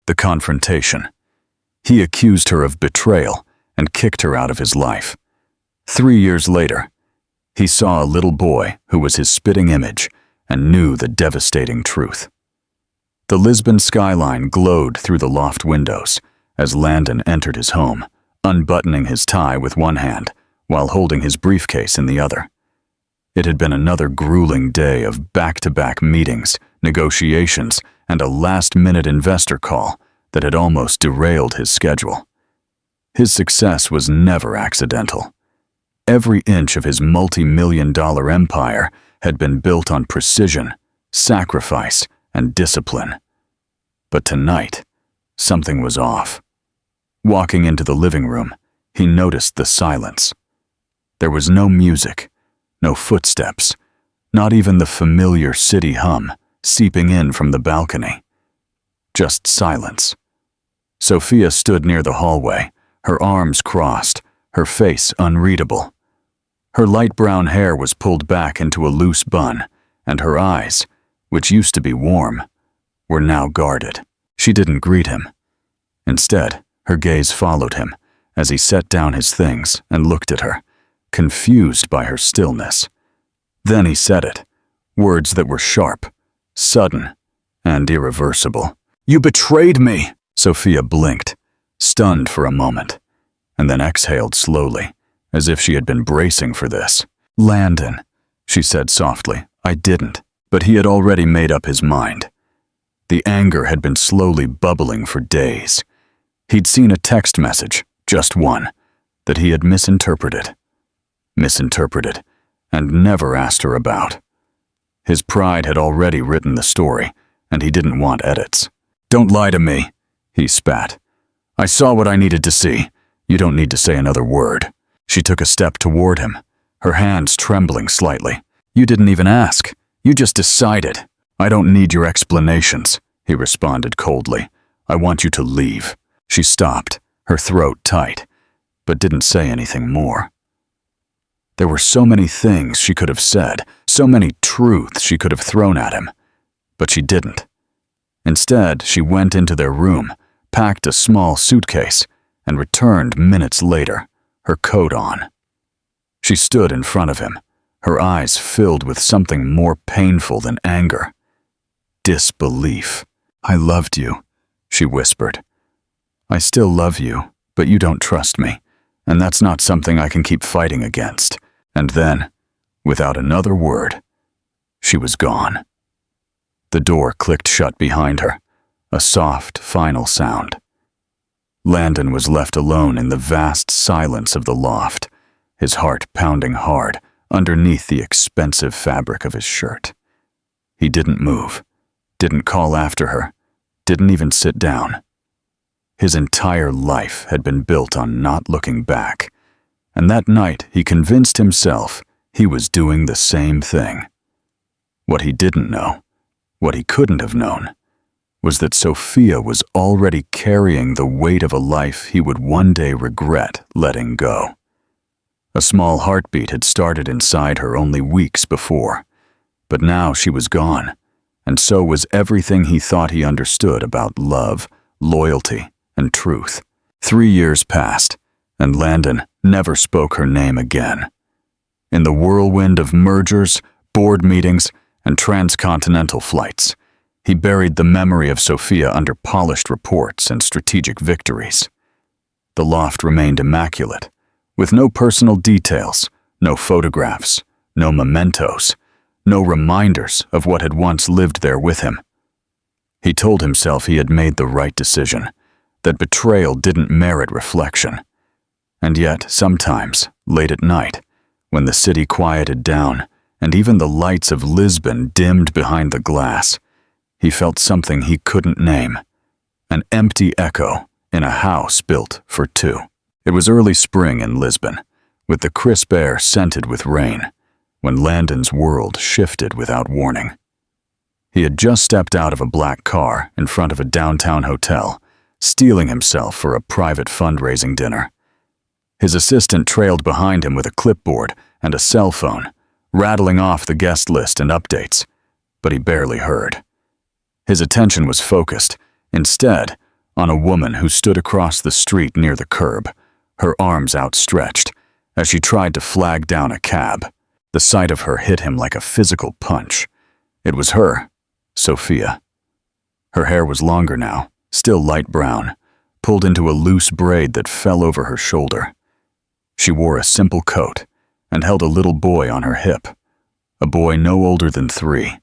the confrontation. He accused her of betrayal and kicked her out of his life. 3 years later, he saw a little boy who was his spitting image and knew the devastating truth. The Lisbon skyline glowed through the loft windows as Landon entered his home, unbuttoning his tie with one hand while holding his briefcase in the other. It had been another grueling day of back-to-back meetings, negotiations, and a last-minute investor call that had almost derailed his schedule. His success was never accidental. Every inch of his multi-million-dollar empire had been built on precision, sacrifice, and discipline. But tonight, something was off. Walking into the living room, he noticed the silence. There was no music, no footsteps, not even the familiar city hum seeping in from the balcony. Just silence. Sophia stood near the hallway, her arms crossed, her face unreadable. Her light brown hair was pulled back into a loose bun, and her eyes, which used to be warm, were now guarded. She didn't greet him. Instead, her gaze followed him as he set down his things and looked at her, confused by her stillness. Then he said it, words that were sharp, sudden, and irreversible. "You betrayed me!" Sophia blinked, stunned for a moment, and then exhaled slowly, as if she had been bracing for this. "Landon," she said softly, "I didn't." But he had already made up his mind. The anger had been slowly bubbling for days. He'd seen a text message, just one, that he had misinterpreted, and never asked her about. His pride had already written the story, and he didn't want edits. "Don't lie to me," he spat. "I saw what I needed to see. You don't need to say another word." She took a step toward him, her hands trembling slightly. "You didn't even ask. You just decided." "I don't need your explanations," he responded coldly. "I want you to leave." She stopped, her throat tight, but didn't say anything more. There were so many things she could have said, so many truths she could have thrown at him, but she didn't. Instead, she went into their room, packed a small suitcase, and returned minutes later, her coat on. She stood in front of him, her eyes filled with something more painful than anger. Disbelief. "I loved you," she whispered. "I still love you, but you don't trust me, and that's not something I can keep fighting against." And then, without another word, she was gone. The door clicked shut behind her, a soft, final sound. Landon was left alone in the vast silence of the loft, his heart pounding hard underneath the expensive fabric of his shirt. He didn't move, didn't call after her, didn't even sit down. His entire life had been built on not looking back, and that night he convinced himself he was doing the same thing. What he didn't know, what he couldn't have known, was that Sophia was already carrying the weight of a life he would one day regret letting go. A small heartbeat had started inside her only weeks before, but now she was gone, and so was everything he thought he understood about love, loyalty, and truth. 3 years passed, and Landon never spoke her name again. In the whirlwind of mergers, board meetings, and transcontinental flights, he buried the memory of Sophia under polished reports and strategic victories. The loft remained immaculate, with no personal details, no photographs, no mementos, no reminders of what had once lived there with him. He told himself he had made the right decision, that betrayal didn't merit reflection. And yet, sometimes, late at night, when the city quieted down and even the lights of Lisbon dimmed behind the glass, he felt something he couldn't name, an empty echo in a house built for two. It was early spring in Lisbon, with the crisp air scented with rain, when Landon's world shifted without warning. He had just stepped out of a black car in front of a downtown hotel, steeling himself for a private fundraising dinner. His assistant trailed behind him with a clipboard and a cell phone, rattling off the guest list and updates, but he barely heard. His attention was focused. Instead, on a woman who stood across the street near the curb, her arms outstretched, as she tried to flag down a cab. The sight of her hit him like a physical punch. It was her, Sophia. Her hair was longer now, still light brown, pulled into a loose braid that fell over her shoulder. She wore a simple coat and held a little boy on her hip, a boy no older than 3,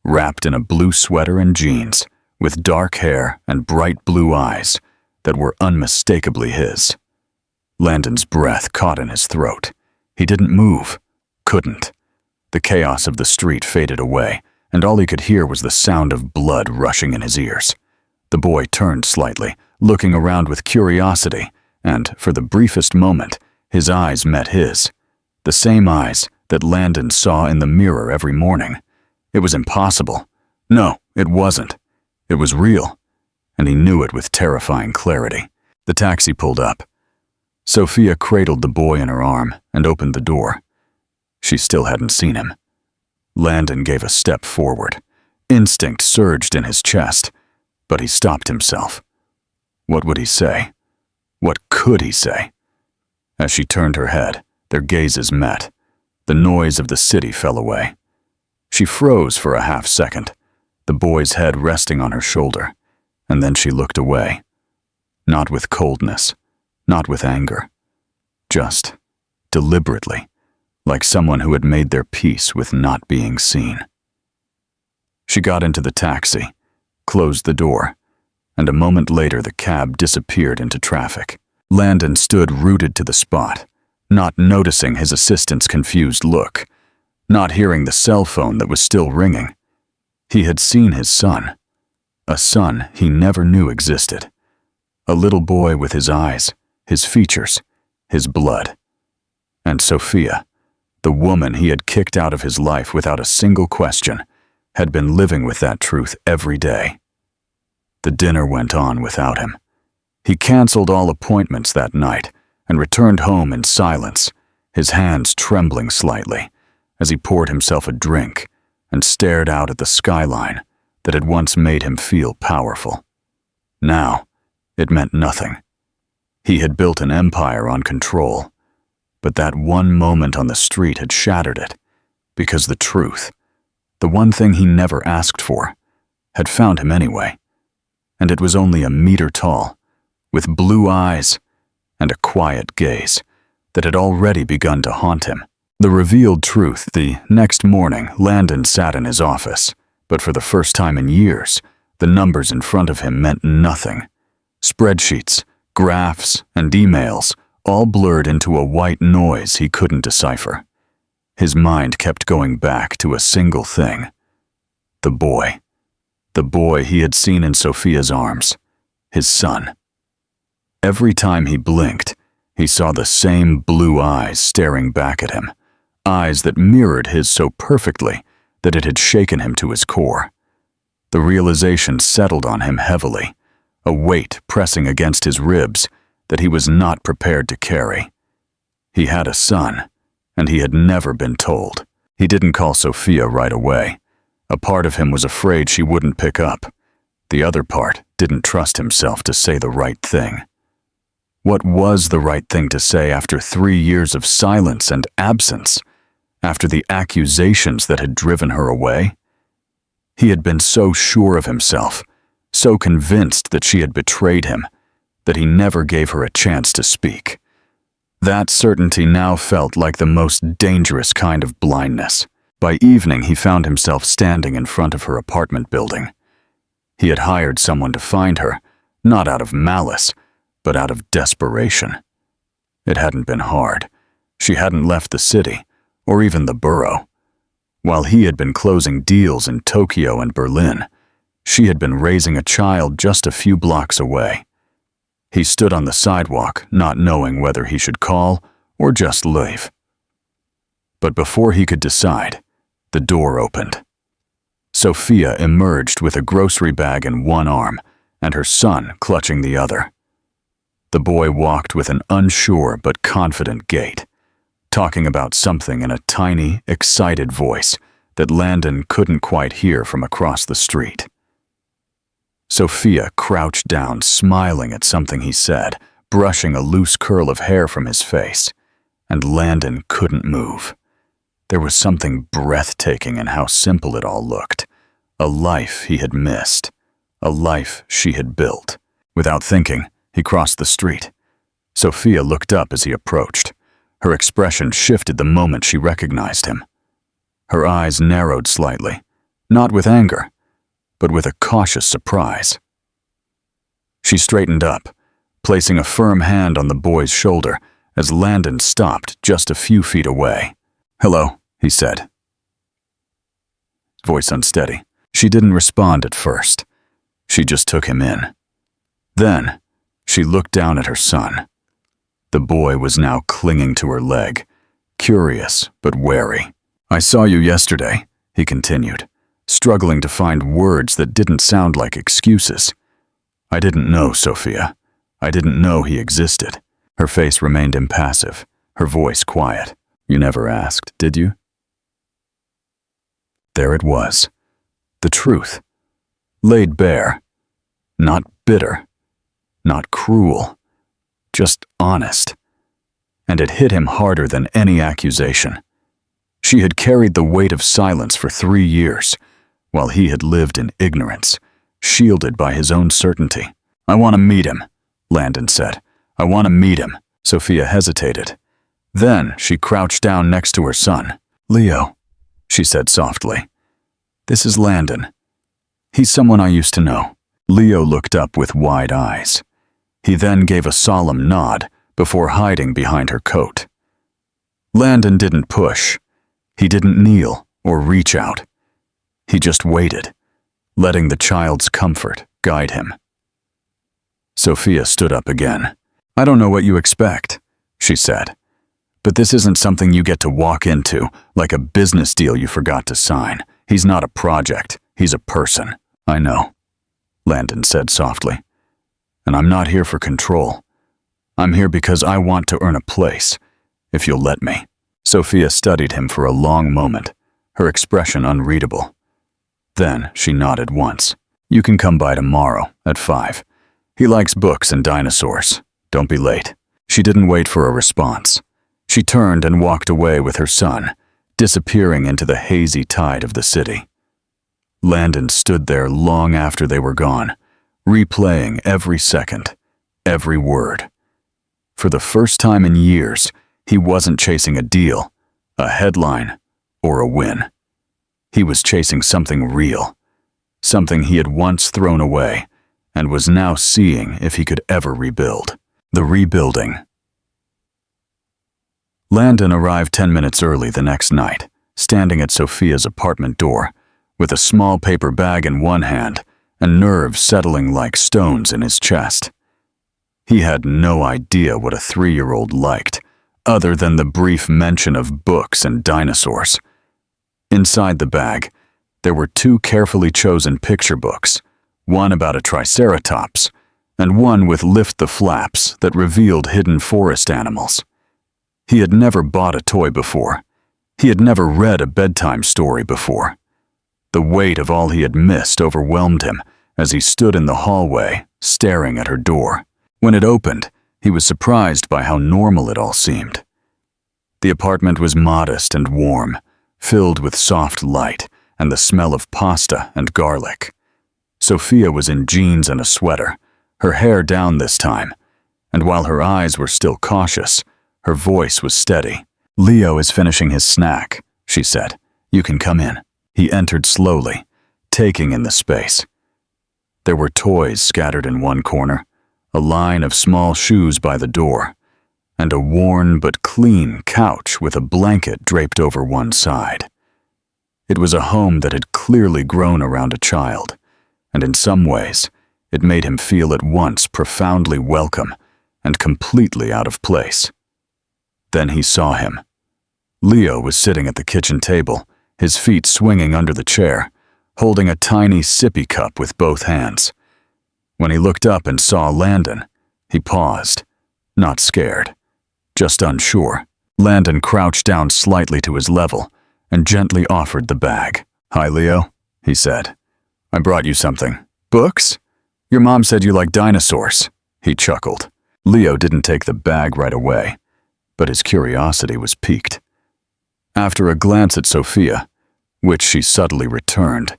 wrapped in a blue sweater and jeans, with dark hair and bright blue eyes that were unmistakably his. Landon's breath caught in his throat. He didn't move, couldn't. The chaos of the street faded away, and all he could hear was the sound of blood rushing in his ears. The boy turned slightly, looking around with curiosity, and, for the briefest moment, his eyes met his. The same eyes that Landon saw in the mirror every morning. It was impossible. No, it wasn't. It was real, and he knew it with terrifying clarity. The taxi pulled up. Sophia cradled the boy in her arm and opened the door. She still hadn't seen him. Landon gave a step forward. Instinct surged in his chest, but he stopped himself. What would he say? What could he say? As she turned her head, their gazes met. The noise of the city fell away. She froze for a half-second, the boy's head resting on her shoulder, and then she looked away. Not with coldness, not with anger. Just, deliberately, like someone who had made their peace with not being seen. She got into the taxi, closed the door, and a moment later the cab disappeared into traffic. Landon stood rooted to the spot, not noticing his assistant's confused look, not hearing the cell phone that was still ringing. He had seen his son, a son he never knew existed. A little boy with his eyes, his features, his blood. And Sophia, the woman he had kicked out of his life without a single question, had been living with that truth every day. The dinner went on without him. He canceled all appointments that night and returned home in silence, his hands trembling slightly as he poured himself a drink and stared out at the skyline that had once made him feel powerful. Now, it meant nothing. He had built an empire on control, but that one moment on the street had shattered it, because the truth, the one thing he never asked for, had found him anyway, and it was only a meter tall, with blue eyes and a quiet gaze that had already begun to haunt him. The revealed truth. The next morning, Landon sat in his office, but for the first time in years, the numbers in front of him meant nothing. Spreadsheets, graphs, and emails all blurred into a white noise he couldn't decipher. His mind kept going back to a single thing. The boy. The boy he had seen in Sophia's arms. His son. Every time he blinked, he saw the same blue eyes staring back at him, eyes that mirrored his so perfectly that it had shaken him to his core. The realization settled on him heavily, a weight pressing against his ribs that he was not prepared to carry. He had a son, and he had never been told. He didn't call Sophia right away. A part of him was afraid she wouldn't pick up. The other part didn't trust himself to say the right thing. What was the right thing to say after 3 years of silence and absence? After the accusations that had driven her away? He had been so sure of himself, so convinced that she had betrayed him, that he never gave her a chance to speak. That certainty now felt like the most dangerous kind of blindness. By evening, he found himself standing in front of her apartment building. He had hired someone to find her, not out of malice, but out of desperation. It hadn't been hard. She hadn't left the city, or even the borough. While he had been closing deals in Tokyo and Berlin, she had been raising a child just a few blocks away. He stood on the sidewalk, not knowing whether he should call or just leave. But before he could decide, the door opened. Sophia emerged with a grocery bag in one arm and her son clutching the other. The boy walked with an unsure but confident gait, talking about something in a tiny, excited voice that Landon couldn't quite hear from across the street. Sophia crouched down, smiling at something he said, brushing a loose curl of hair from his face, and Landon couldn't move. There was something breathtaking in how simple it all looked. A life he had missed. A life she had built. Without thinking, he crossed the street. Sophia looked up as he approached. Her expression shifted the moment she recognized him. Her eyes narrowed slightly, not with anger, but with a cautious surprise. She straightened up, placing a firm hand on the boy's shoulder as Landon stopped just a few feet away. "Hello," he said. Voice unsteady. She didn't respond at first. She just took him in. Then, she looked down at her son. The boy was now clinging to her leg, curious but wary. "I saw you yesterday," he continued, struggling to find words that didn't sound like excuses. "I didn't know, Sophia. I didn't know he existed." Her face remained impassive, her voice quiet. "You never asked, did you?" There it was. The truth. Laid bare. Not bitter. Not cruel. Just honest. And it hit him harder than any accusation. She had carried the weight of silence for 3 years, while he had lived in ignorance, shielded by his own certainty. "I want to meet him," Landon said. "I want to meet him." Sophia hesitated. Then she crouched down next to her son. "Leo," she said softly. "This is Landon. He's someone I used to know." Leo looked up with wide eyes. He then gave a solemn nod before hiding behind her coat. Landon didn't push. He didn't kneel or reach out. He just waited, letting the child's comfort guide him. Sophia stood up again. "I don't know what you expect," she said, "but this isn't something you get to walk into like a business deal you forgot to sign. He's not a project. He's a person." "I know," Landon said softly. "And I'm not here for control. I'm here because I want to earn a place, if you'll let me." Sophia studied him for a long moment, her expression unreadable. Then she nodded once. "You can come by tomorrow at 5. He likes books and dinosaurs. Don't be late." She didn't wait for a response. She turned and walked away with her son, disappearing into the hazy tide of the city. Landon stood there long after they were gone, replaying every second, every word. For the first time in years, he wasn't chasing a deal, a headline, or a win. He was chasing something real, something he had once thrown away and was now seeing if he could ever rebuild. The rebuilding. Landon arrived 10 minutes early the next night, standing at Sophia's apartment door, with a small paper bag in one hand and nerves settling like stones in his chest. He had no idea what a 3-year-old liked, other than the brief mention of books and dinosaurs. Inside the bag, there were 2 carefully chosen picture books, one about a triceratops, and one with Lift the Flaps that revealed hidden forest animals. He had never bought a toy before. He had never read a bedtime story before. The weight of all he had missed overwhelmed him as he stood in the hallway, staring at her door. When it opened, he was surprised by how normal it all seemed. The apartment was modest and warm, filled with soft light and the smell of pasta and garlic. Sophia was in jeans and a sweater, her hair down this time, and while her eyes were still cautious, her voice was steady. "Leo is finishing his snack," she said. "You can come in." He entered slowly, taking in the space. There were toys scattered in one corner, a line of small shoes by the door, and a worn but clean couch with a blanket draped over one side. It was a home that had clearly grown around a child, and in some ways, it made him feel at once profoundly welcome and completely out of place. Then he saw him. Leo was sitting at the kitchen table, his feet swinging under the chair, holding a tiny sippy cup with both hands. When he looked up and saw Landon, he paused, not scared, just unsure. Landon crouched down slightly to his level and gently offered the bag. "Hi, Leo," he said. "I brought you something." "Books?" Your mom said you like dinosaurs, he chuckled. Leo didn't take the bag right away, but his curiosity was piqued. After a glance at Sophia, which she subtly returned,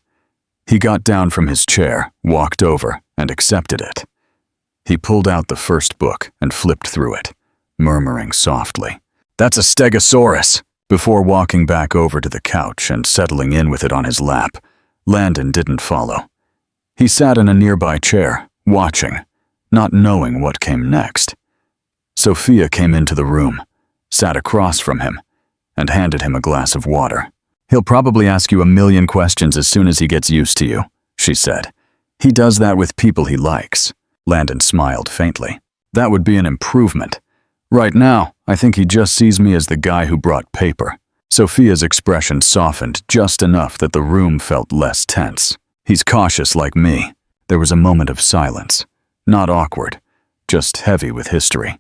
he got down from his chair, walked over, and accepted it. He pulled out the first book and flipped through it, murmuring softly, "That's a stegosaurus." Before walking back over to the couch and settling in with it on his lap, Landon didn't follow. He sat in a nearby chair, watching, not knowing what came next. Sophia came into the room, sat across from him, and handed him a glass of water. "He'll probably ask you a million questions as soon as he gets used to you," she said. "He does that with people he likes." Landon smiled faintly. "That would be an improvement. Right now, I think he just sees me as the guy who brought paper." Sophia's expression softened just enough that the room felt less tense. "He's cautious like me." There was a moment of silence. Not awkward, just heavy with history.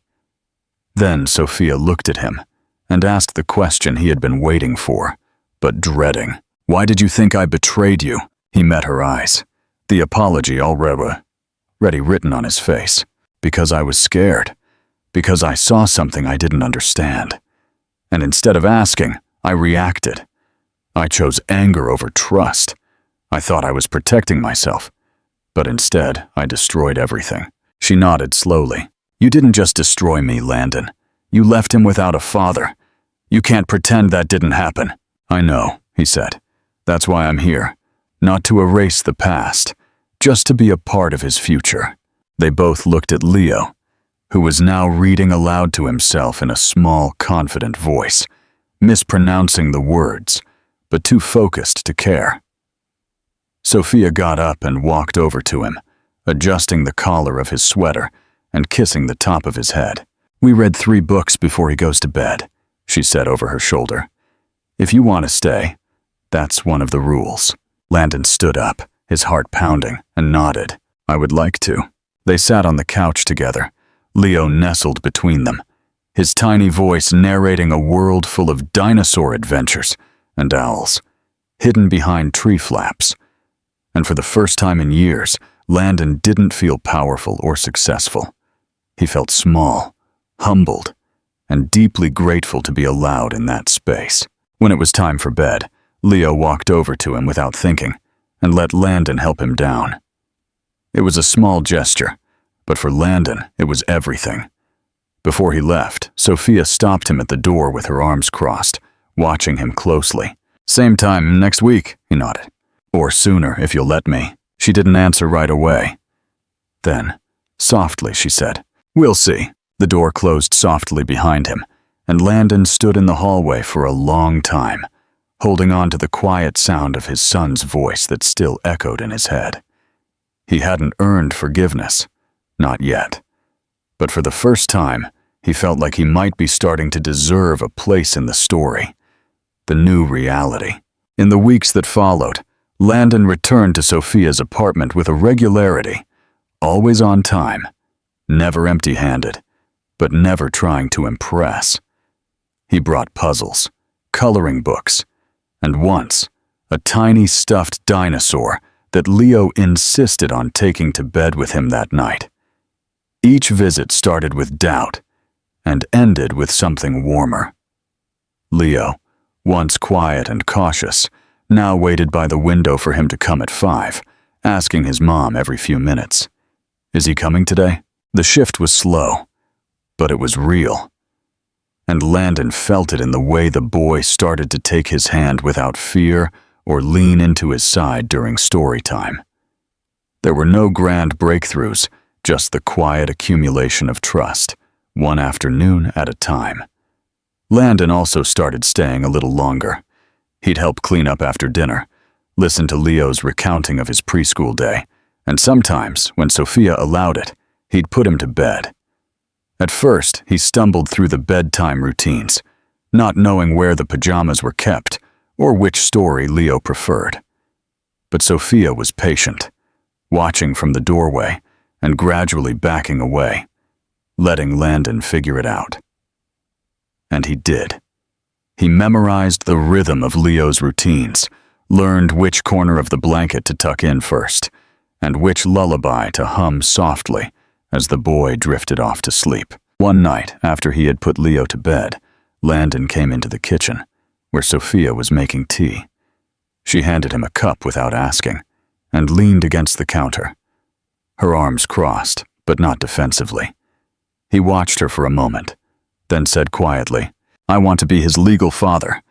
Then Sophia looked at him and asked the question he had been waiting for, but dreading. "Why did you think I betrayed you?" He met her eyes, the apology already written on his face. "Because I was scared. Because I saw something I didn't understand. And instead of asking, I reacted. I chose anger over trust. I thought I was protecting myself. But instead, I destroyed everything." She nodded slowly. "You didn't just destroy me, Landon. You left him without a father. You can't pretend that didn't happen." "I know," he said. "That's why I'm here. Not to erase the past, just to be a part of his future." They both looked at Leo, who was now reading aloud to himself in a small, confident voice, mispronouncing the words, but too focused to care. Sophia got up and walked over to him, adjusting the collar of his sweater and kissing the top of his head. "We read 3 books before he goes to bed," she said over her shoulder. "If you want to stay, that's one of the rules." Landon stood up, his heart pounding, and nodded. "I would like to." They sat on the couch together, Leo nestled between them, his tiny voice narrating a world full of dinosaur adventures and owls, hidden behind tree flaps. And for the first time in years, Landon didn't feel powerful or successful. He felt small, humbled, and deeply grateful to be allowed in that space. When it was time for bed, Leo walked over to him without thinking and let Landon help him down. It was a small gesture, but for Landon, it was everything. Before he left, Sophia stopped him at the door with her arms crossed, watching him closely. "Same time next week," he nodded. "Or sooner, if you'll let me." She didn't answer right away. Then, softly, she said, "We'll see." The door closed softly behind him, and Landon stood in the hallway for a long time, holding on to the quiet sound of his son's voice that still echoed in his head. He hadn't earned forgiveness. Not yet. But for the first time, he felt like he might be starting to deserve a place in the story. The new reality. In the weeks that followed, Landon returned to Sophia's apartment with a regularity, always on time, never empty-handed, but never trying to impress. He brought puzzles, coloring books, and once, a tiny stuffed dinosaur that Leo insisted on taking to bed with him that night. Each visit started with doubt and ended with something warmer. Leo, once quiet and cautious, now waited by the window for him to come at 5, asking his mom every few minutes, "Is he coming today?" The shift was slow, but it was real. And Landon felt it in the way the boy started to take his hand without fear or lean into his side during story time. There were no grand breakthroughs, just the quiet accumulation of trust, one afternoon at a time. Landon also started staying a little longer. He'd help clean up after dinner, listen to Leo's recounting of his preschool day, and sometimes, when Sophia allowed it, he'd put him to bed. At first, he stumbled through the bedtime routines, not knowing where the pajamas were kept or which story Leo preferred. But Sophia was patient, watching from the doorway and gradually backing away, letting Landon figure it out. And he did. He memorized the rhythm of Leo's routines, learned which corner of the blanket to tuck in first, and which lullaby to hum softly as the boy drifted off to sleep. One night, after he had put Leo to bed, Landon came into the kitchen, where Sophia was making tea. She handed him a cup without asking, and leaned against the counter. Her arms crossed, but not defensively. He watched her for a moment, then said quietly, "I want to be his legal father.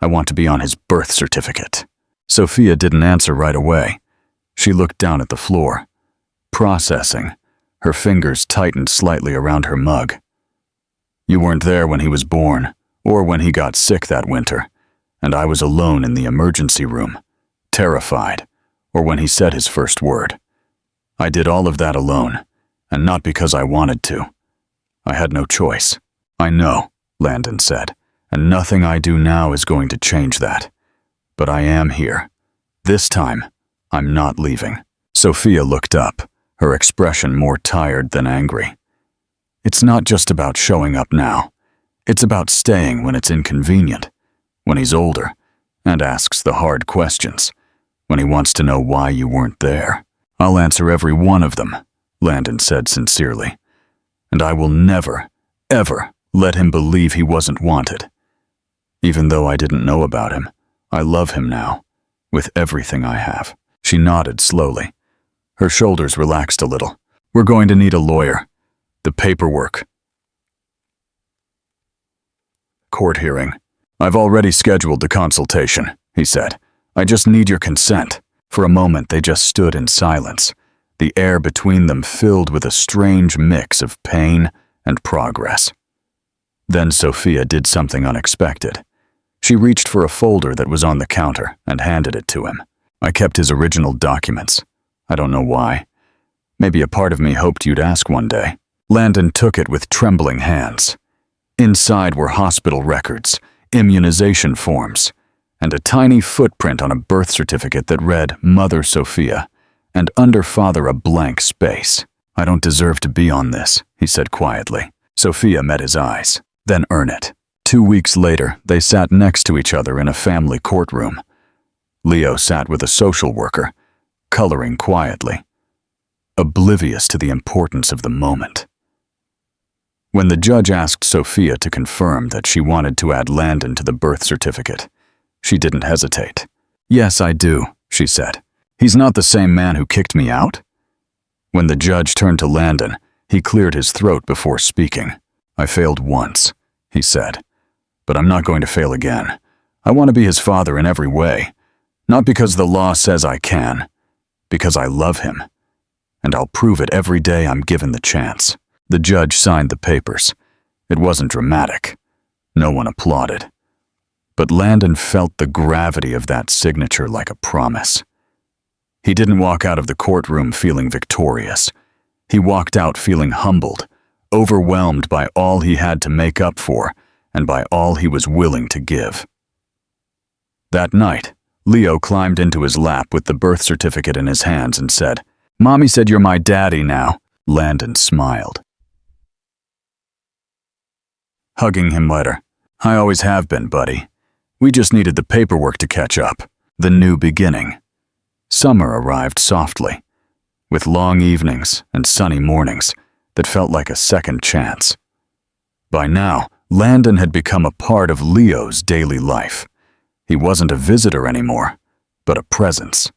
I want to be on his birth certificate." Sophia didn't answer right away. She looked down at the floor, processing. Her fingers tightened slightly around her mug. "You weren't there when he was born, or when he got sick that winter, and I was alone in the emergency room, terrified, or when he said his first word. I did all of that alone, and not because I wanted to. I had no choice." "I know," Landon said, "and nothing I do now is going to change that. But I am here. This time, I'm not leaving." Sophia looked up, her expression more tired than angry. "It's not just about showing up now. It's about staying when it's inconvenient, when he's older, and asks the hard questions, when he wants to know why you weren't there." "I'll answer every one of them," Landon said sincerely. "And I will never, ever let him believe he wasn't wanted. Even though I didn't know about him, I love him now, with everything I have." She nodded slowly. Her shoulders relaxed a little. "We're going to need a lawyer. The paperwork. Court hearing. I've already scheduled the consultation," he said. "I just need your consent." For a moment they just stood in silence, the air between them filled with a strange mix of pain and progress. Then Sophia did something unexpected. She reached for a folder that was on the counter and handed it to him. "I kept his original documents. I don't know why. Maybe a part of me hoped you'd ask one day." Landon took it with trembling hands. Inside were hospital records, immunization forms, and a tiny footprint on a birth certificate that read Mother Sophia, and under Father a blank space. "I don't deserve to be on this," he said quietly. Sophia met his eyes. "Then earn it." 2 weeks later, they sat next to each other in a family courtroom. Leo sat with a social worker, coloring quietly, oblivious to the importance of the moment. When the judge asked Sophia to confirm that she wanted to add Landon to the birth certificate, she didn't hesitate. "Yes, I do," she said. "He's not the same man who kicked me out?" When the judge turned to Landon, he cleared his throat before speaking. "I failed once," he said, "but I'm not going to fail again. I want to be his father in every way, not because the law says I can, because I love him, and I'll prove it every day I'm given the chance." The judge signed the papers. It wasn't dramatic. No one applauded. But Landon felt the gravity of that signature like a promise. He didn't walk out of the courtroom feeling victorious. He walked out feeling humbled, overwhelmed by all he had to make up for and by all he was willing to give. That night, Leo climbed into his lap with the birth certificate in his hands and said, "Mommy said you're my daddy now." Landon smiled. Hugging him later. "I always have been, buddy. We just needed the paperwork to catch up." The new beginning. Summer arrived softly, with long evenings and sunny mornings that felt like a second chance. By now, Landon had become a part of Leo's daily life. He wasn't a visitor anymore, but a presence.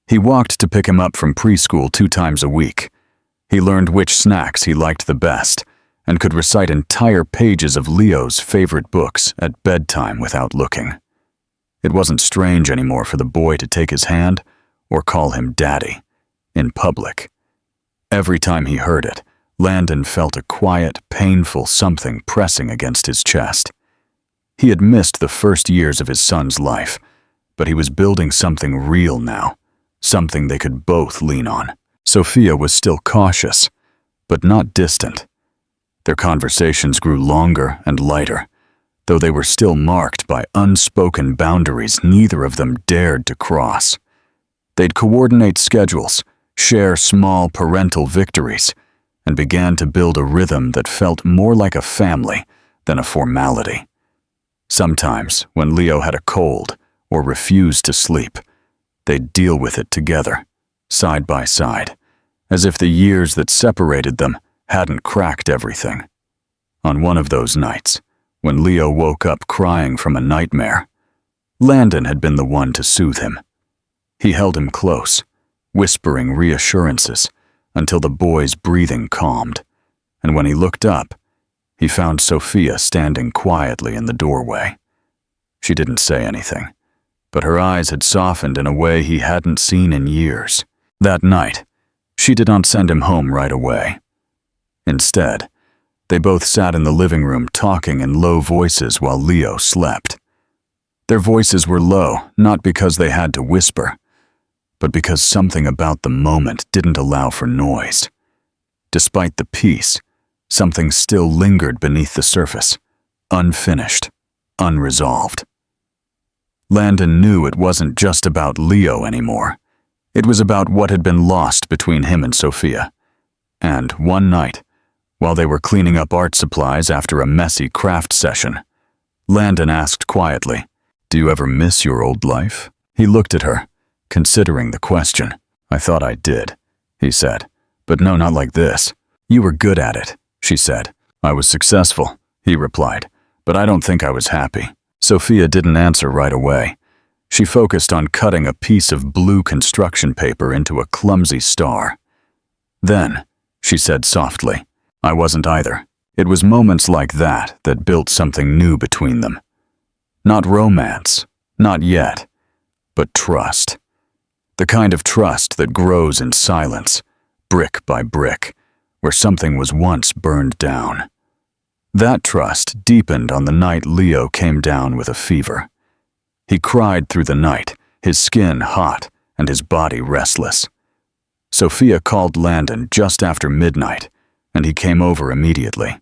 He walked to pick him up from preschool 2 times a week. He learned which snacks he liked the best, and could recite entire pages of Leo's favorite books at bedtime without looking. It wasn't strange anymore for the boy to take his hand or call him daddy in public. Every time he heard it, Landon felt a quiet, painful something pressing against his chest. He had missed the first years of his son's life, but he was building something real now, something they could both lean on. Sophia was still cautious, but not distant. Their conversations grew longer and lighter, though they were still marked by unspoken boundaries neither of them dared to cross. They'd coordinate schedules, share small parental victories, and began to build a rhythm that felt more like a family than a formality. Sometimes, when Leo had a cold or refused to sleep, they'd deal with it together, side by side, as if the years that separated them hadn't cracked everything. On one of those nights, when Leo woke up crying from a nightmare, Landon had been the one to soothe him. He held him close, whispering reassurances until the boy's breathing calmed, and when he looked up, he found Sophia standing quietly in the doorway. She didn't say anything, but her eyes had softened in a way he hadn't seen in years. That night, she did not send him home right away. Instead, they both sat in the living room talking in low voices while Leo slept. Their voices were low, not because they had to whisper, but because something about the moment didn't allow for noise. Despite the peace, something still lingered beneath the surface, unfinished, unresolved. Landon knew it wasn't just about Leo anymore. It was about what had been lost between him and Sophia. And one night, while they were cleaning up art supplies after a messy craft session, Landon asked quietly, "Do you ever miss your old life?" He looked at her, considering the question. "I thought I did," he said, "but no, not like this." "You were good at it," she said. "I was successful," he replied, "but I don't think I was happy." Sophia didn't answer right away. She focused on cutting a piece of blue construction paper into a clumsy star. Then, she said softly, "I wasn't either." It was moments like that that built something new between them. Not romance, not yet, but trust. The kind of trust that grows in silence, brick by brick, where something was once burned down. That trust deepened on the night Leo came down with a fever. He cried through the night, his skin hot and his body restless. Sophia called Landon just after midnight, and he came over immediately.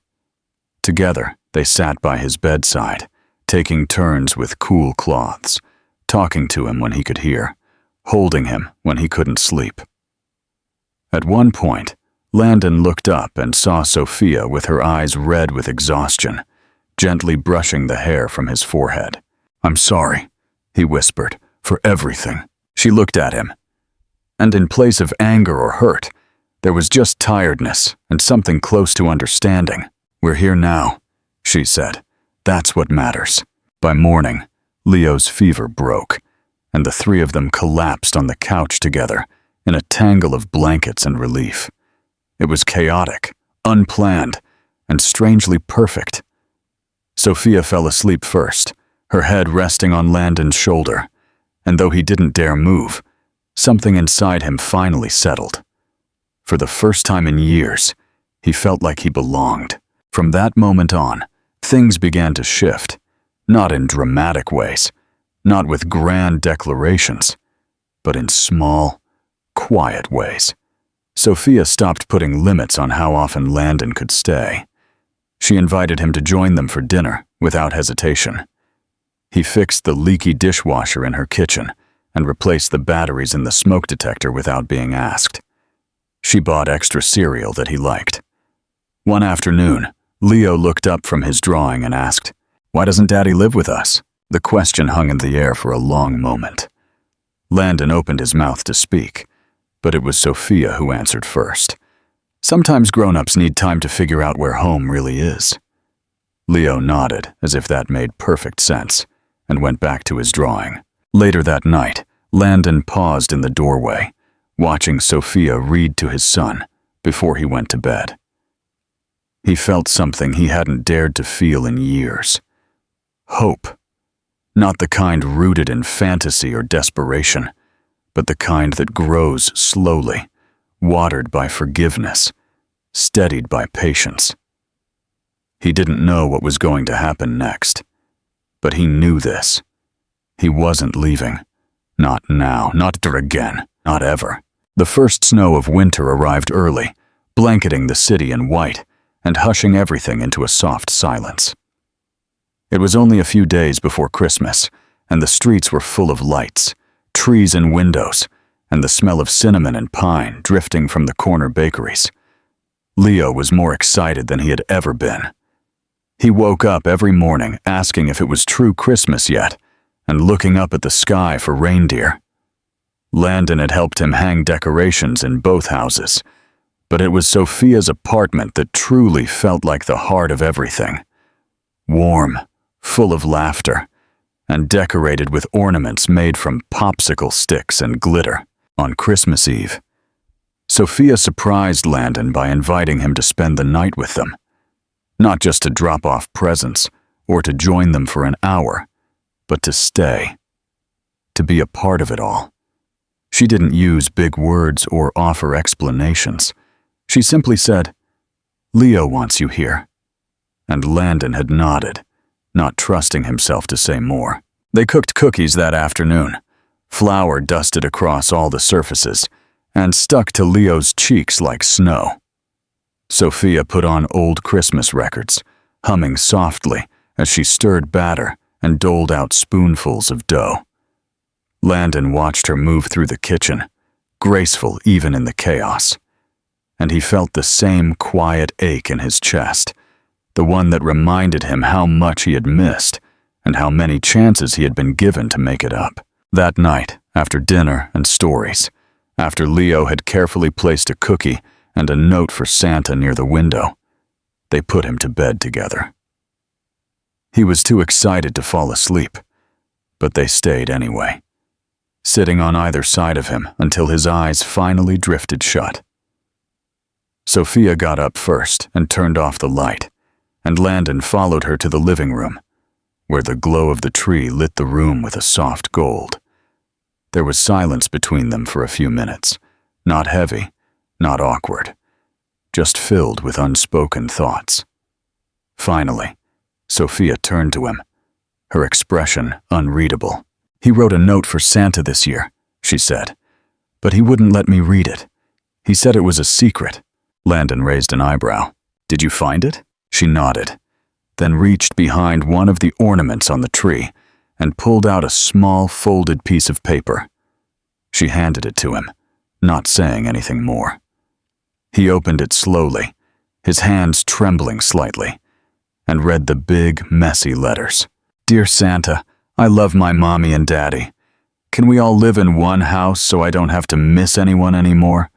Together, they sat by his bedside, taking turns with cool cloths, talking to him when he could hear, holding him when he couldn't sleep. At one point, Landon looked up and saw Sophia with her eyes red with exhaustion, gently brushing the hair from his forehead. "I'm sorry," he whispered, "for everything." She looked at him, and in place of anger or hurt, there was just tiredness and something close to understanding. "We're here now," she said. "That's what matters." By morning, Leo's fever broke, and the three of them collapsed on the couch together in a tangle of blankets and relief. It was chaotic, unplanned, and strangely perfect. Sophia fell asleep first, her head resting on Landon's shoulder, and though he didn't dare move, something inside him finally settled. For the first time in years, he felt like he belonged. From that moment on, things began to shift, not in dramatic ways, not with grand declarations, but in small, quiet ways. Sophia stopped putting limits on how often Landon could stay. She invited him to join them for dinner without hesitation. He fixed the leaky dishwasher in her kitchen and replaced the batteries in the smoke detector without being asked. She bought extra cereal that he liked. One afternoon, Leo looked up from his drawing and asked, "Why doesn't Daddy live with us?" The question hung in the air for a long moment. Landon opened his mouth to speak, but it was Sophia who answered first. "Sometimes grown-ups need time to figure out where home really is." Leo nodded as if that made perfect sense and went back to his drawing. Later that night, Landon paused in the doorway, watching Sophia read to his son before he went to bed. He felt something he hadn't dared to feel in years. Hope. Not the kind rooted in fantasy or desperation, but the kind that grows slowly, watered by forgiveness, steadied by patience. He didn't know what was going to happen next, but he knew this. He wasn't leaving. Not now, not ever again, not ever. The first snow of winter arrived early, blanketing the city in white and hushing everything into a soft silence. It was only a few days before Christmas, and the streets were full of lights, trees and windows, and the smell of cinnamon and pine drifting from the corner bakeries. Leo was more excited than he had ever been. He woke up every morning asking if it was true Christmas yet, and looking up at the sky for reindeer. Landon had helped him hang decorations in both houses, but it was Sophia's apartment that truly felt like the heart of everything. Warm, full of laughter, and decorated with ornaments made from popsicle sticks and glitter. On Christmas Eve, Sophia surprised Landon by inviting him to spend the night with them. Not just to drop off presents or to join them for an hour, but to stay, to be a part of it all. She didn't use big words or offer explanations. She simply said, "Leo wants you here." And Landon had nodded, not trusting himself to say more. They cooked cookies that afternoon. Flour dusted across all the surfaces and stuck to Leo's cheeks like snow. Sophia put on old Christmas records, humming softly as she stirred batter and doled out spoonfuls of dough. Landon watched her move through the kitchen, graceful even in the chaos. And he felt the same quiet ache in his chest, the one that reminded him how much he had missed and how many chances he had been given to make it up. That night, after dinner and stories, after Leo had carefully placed a cookie and a note for Santa near the window, they put him to bed together. He was too excited to fall asleep, but they stayed anyway, sitting on either side of him until his eyes finally drifted shut. Sophia got up first and turned off the light, and Landon followed her to the living room, where the glow of the tree lit the room with a soft gold. There was silence between them for a few minutes, not heavy, not awkward, just filled with unspoken thoughts. Finally, Sophia turned to him, her expression unreadable. "He wrote a note for Santa this year," she said, "but he wouldn't let me read it. He said it was a secret." Landon raised an eyebrow. "Did you find it?" She nodded, then reached behind one of the ornaments on the tree and pulled out a small folded piece of paper. She handed it to him, not saying anything more. He opened it slowly, his hands trembling slightly, and read the big, messy letters. "Dear Santa, I love my mommy and daddy. Can we all live in one house so I don't have to miss anyone anymore?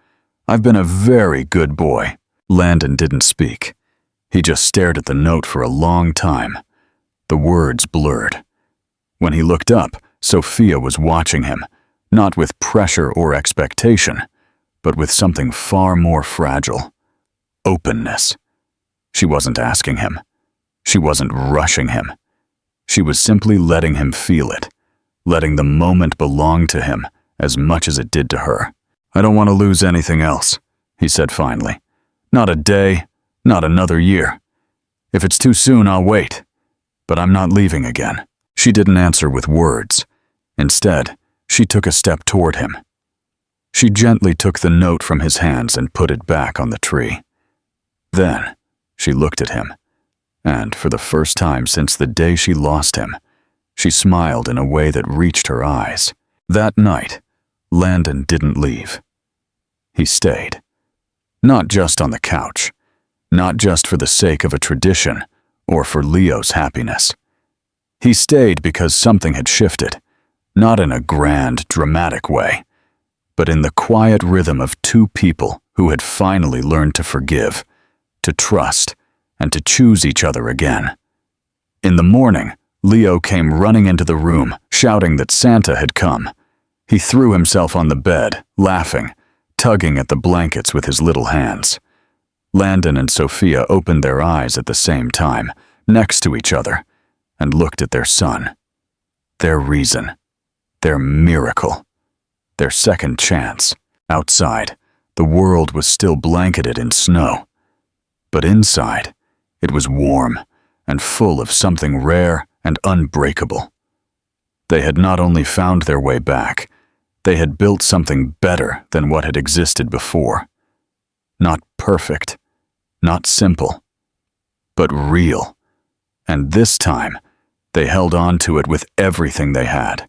I've been a very good boy." Landon didn't speak. He just stared at the note for a long time. The words blurred. When he looked up, Sophia was watching him, not with pressure or expectation, but with something far more fragile. Openness. She wasn't asking him. She wasn't rushing him. She was simply letting him feel it, letting the moment belong to him as much as it did to her. "I don't want to lose anything else," he said finally. "Not a day, not another year. If it's too soon, I'll wait. But I'm not leaving again." She didn't answer with words. Instead, she took a step toward him. She gently took the note from his hands and put it back on the tree. Then, she looked at him, and for the first time since the day she lost him, she smiled in a way that reached her eyes. That night, Landon didn't leave. He stayed. Not just on the couch, not just for the sake of a tradition or for Leo's happiness. He stayed because something had shifted, not in a grand, dramatic way, but in the quiet rhythm of two people who had finally learned to forgive, to trust, and to choose each other again. In the morning, Leo came running into the room, shouting that Santa had come. He threw himself on the bed, laughing, tugging at the blankets with his little hands. Landon and Sophia opened their eyes at the same time, next to each other, and looked at their son. Their reason, their miracle, their second chance. Outside, the world was still blanketed in snow. But inside, it was warm and full of something rare and unbreakable. They had not only found their way back, they had built something better than what had existed before. Not perfect, not simple, but real. And this time, they held on to it with everything they had.